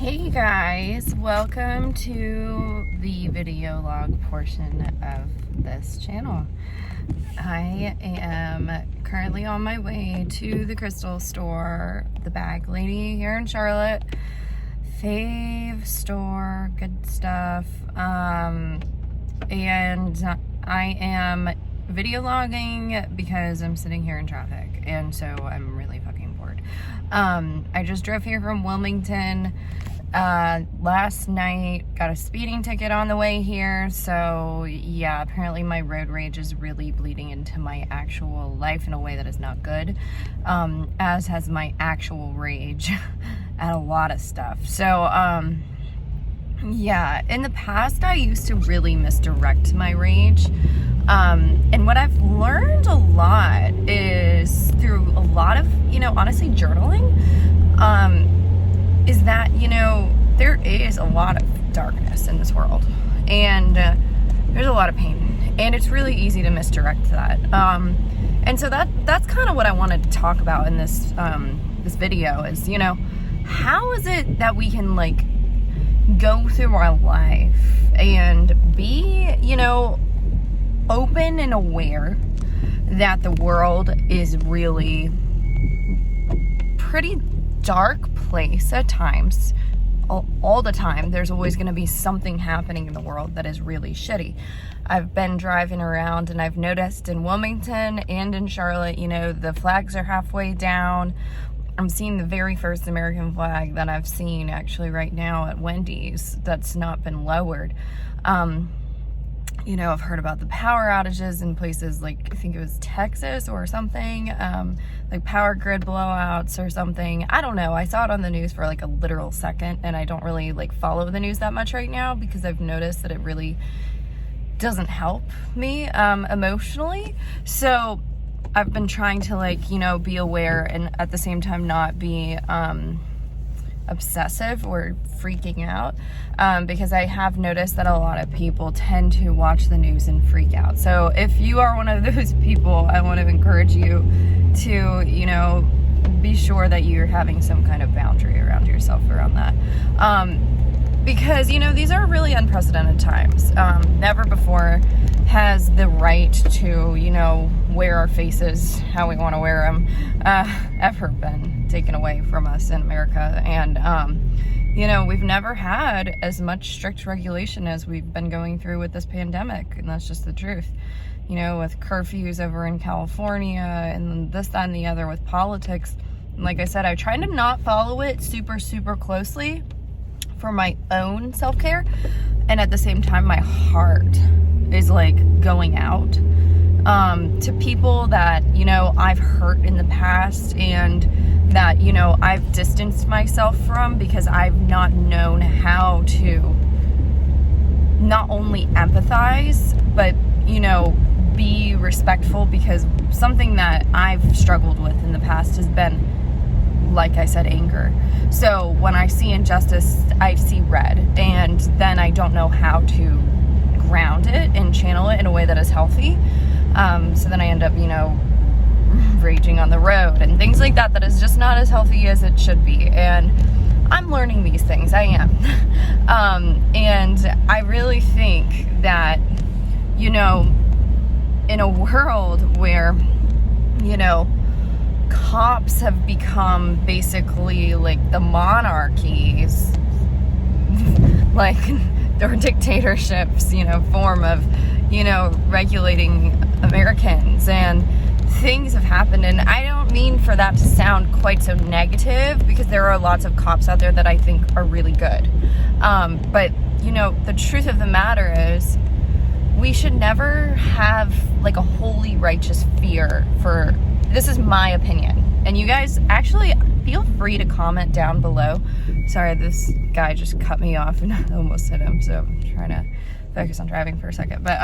Hey guys, welcome to the video log portion of this channel. I am currently on my way to the crystal store, the Bag Lady here in Charlotte. Fave store, good stuff. And I am video logging because I'm sitting here in traffic, and so I'm really fucking bored. I just drove here from Wilmington last night, got a speeding ticket on the way here, so yeah, apparently my road rage is really bleeding into my actual life in a way that is not good, as has my actual rage at a lot of stuff. So yeah, in the past I used to really misdirect my rage, and what I've learned a lot is through a lot of, honestly journaling, is that, there is a lot of darkness in this world, and there's a lot of pain, and it's really easy to misdirect that. And so that's kind of what I wanted to talk about in this this video is, how is it that we can go through our life and be, open and aware that the world is really pretty dark place at times. All the time there's always going to be something happening in the world that is really shitty. I've been driving around and I've noticed in Wilmington and in Charlotte, the flags are halfway down. I'm seeing the very first American flag that I've seen actually right now at Wendy's that's not been lowered. I've heard about the power outages in places like, I think it was Texas or something, like power grid blowouts or something. I don't know. I saw it on the news for a literal second, and I don't really follow the news that much right now because I've noticed that it really doesn't help me emotionally. So I've been trying to be aware and at the same time not be obsessive or freaking out, because I have noticed that a lot of people tend to watch the news and freak out. So if you are one of those people, I want to encourage you to, be sure that you're having some kind of boundary around yourself around that. Because, these are really unprecedented times. Never before has the right to, wear our faces how we want to wear them, ever been taken away from us in America. And, we've never had as much strict regulation as we've been going through with this pandemic. And that's just the truth. With curfews over in California and this, that, and the other with politics. And like I said, I try to not follow it super, super closely for my own self-care, and at the same time my heart is going out to people that I've hurt in the past, and that I've distanced myself from because I've not known how to not only empathize but be respectful, because something that I've struggled with in the past has been, like I said, anger. So when I see injustice, I see red, and then I don't know how to ground it and channel it in a way that is healthy. So then I end up, raging on the road and things like that is just not as healthy as it should be. And I'm learning these things. I am. And I really think that, in a world where, cops have become basically the monarchies, or dictatorships, form of, regulating Americans, and things have happened. And I don't mean for that to sound quite so negative, because there are lots of cops out there that I think are really good. But, the truth of the matter is, we should never have a holy righteous fear for, this is my opinion. And you guys actually feel free to comment down below. Sorry, this guy just cut me off and I almost hit him, so I'm trying to focus on driving for a second. But,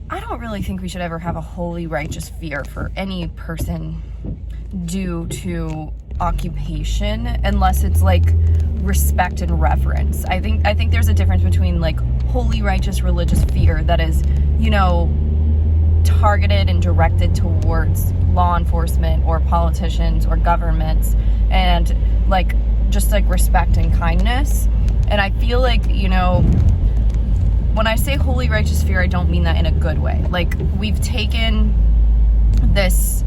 I don't really think we should ever have a holy righteous fear for any person due to occupation, unless it's respect and reverence. I think there's a difference between holy righteous religious fear that is, targeted and directed towards law enforcement or politicians or governments, and just like respect and kindness. And I feel like, you know, when I say holy righteous fear, I don't mean that in a good way. Like, we've taken this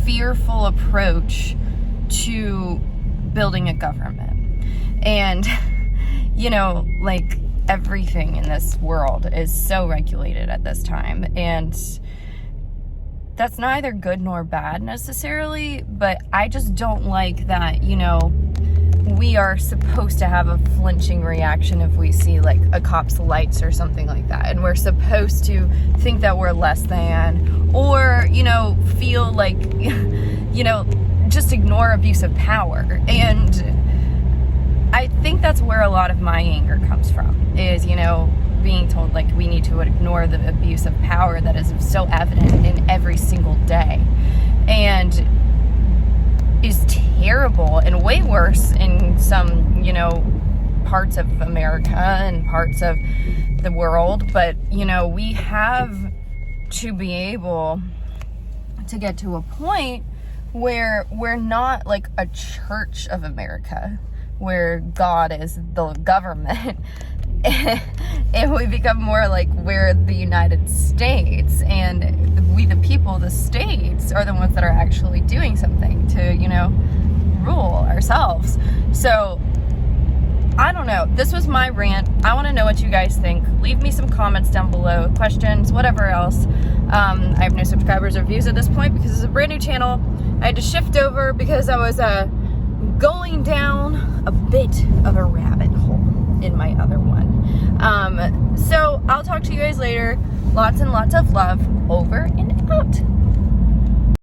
fearful approach to building a government. And, you know, like, everything in this world is so regulated at this time. And that's neither good nor bad necessarily, but I just don't like that, you know, we are supposed to have a flinching reaction if we see like a cop's lights or something like that, and we're supposed to think that we're less than, or, you know, feel like, you know, just ignore abuse of power. And I think that's where a lot of my anger comes from, is, you know, being told like we need to ignore the abuse of power that is so evident in every single day, and is terrible and way worse in some, you know, parts of America and parts of the world. But, you know, we have to be able to get to a point where we're not like a church of America, where God is the government, and we become more like we're the United States, and we the people, the states, are the ones that are actually doing something to, you know, rule ourselves. So I don't know, this was my rant. I want to know what you guys think. Leave me some comments down below, questions, whatever else. I have no subscribers or views at this point because it's a brand new channel. I had to shift over because I was going down a bit of a rabbit hole in my other one. So I'll talk to you guys later. Lots and lots of love. Over and out.